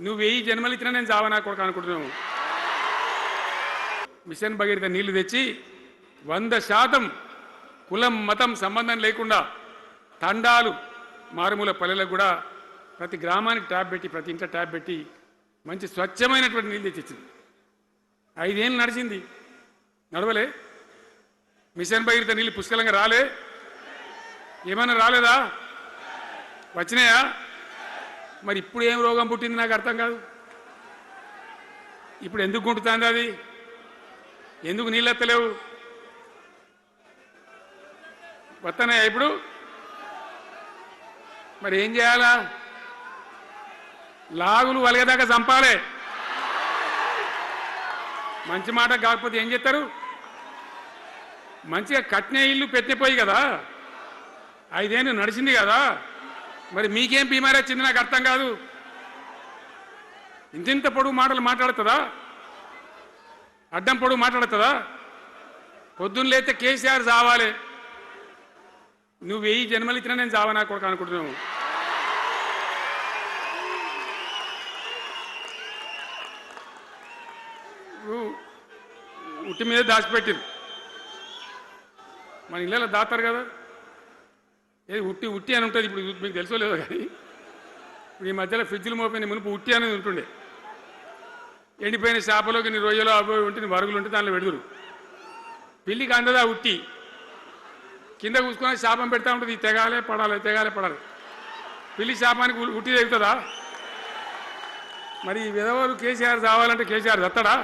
నువ్వు 1000 జన్మలు ఇచ్చినా నేను చావనా కొడుకు అనుకుంటున్నావు. మిషన్ భగీరథ నీళ్లు తెచ్చి 100% కులం మతం సంబంధం లేకుండా తండాలు మారుమూల పల్లెలకు కూడా ప్రతి గ్రామానికి ట్యాప్ పెట్టి ప్రతి ఇంట్లో ట్యాప్ పెట్టి మంచి స్వచ్ఛమైనటువంటి నీళ్ళు తెచ్చిచ్చింది. 5 ఏళ్ళు నడిచింది, నడవలే. మిషన్ భగీరథ నీళ్ళు పుష్కలంగా రాలే, ఏమన్నా రాలేదా? వచ్చినాయా? మరి ఇప్పుడు ఏం రోగం పుట్టింది నాకు అర్థం కాదు. ఇప్పుడు ఎందుకు గుంటుతుంది అది? ఎందుకు నీళ్ళు ఎత్తలేవు? వస్తున్నాయా ఇప్పుడు? మరి ఏం చేయాలా? లాగులు వలగదాకా చంపాలే. మంచి మాట కాకపోతే ఏం చేస్తారు? మంచిగా కట్నే ఇల్లు పెట్టిపోయి కదా, 5 ఏళ్ళు నడిచింది కదా, మరి మీకేం బీమారీ వచ్చింది నాకు అర్థం కాదు. ఇంతింత పొడుగు మాటలు మాట్లాడుతుందా? అడ్డం పొడుగు మాట్లాడుతుందా? పొద్దున్న లేతే కేసీఆర్ చావాలి, నువ్వు 1000 జన్మలు ఇచ్చినా నేను చావనా కొడుకు అనుకుంటున్నావు. ఉట్టి మీద దాచిపెట్టిరు, మన ఇళ్ళలో దాతారు కదా. ఏది ఉట్టి ఉట్టి అని ఉంటుంది. ఇప్పుడు మీకు తెలుసో లేదో కానీ ఇప్పుడు ఈ మధ్యలో ఫ్రిడ్జ్లు మోపోయిన మునుపు ఉట్టి అనేది ఉంటుండే. ఎండిపోయిన చేపలోకి నీ రొయ్యలో అవి ఉంటే వరుగులు ఉంటే దానిలో పెడుదురు. పిల్లికి అందదా ఉట్టి, కింద కూసుకొని శాపం పెడతా ఉంటుంది. ఈ తెగాలే పడాలి, తెగాలే పడాలి. పిల్లి శాపానికి ఉట్టి తెగుతుందా? మరి విధవలు కేసీఆర్ చావాలంటే కేసీఆర్ చస్తాడా?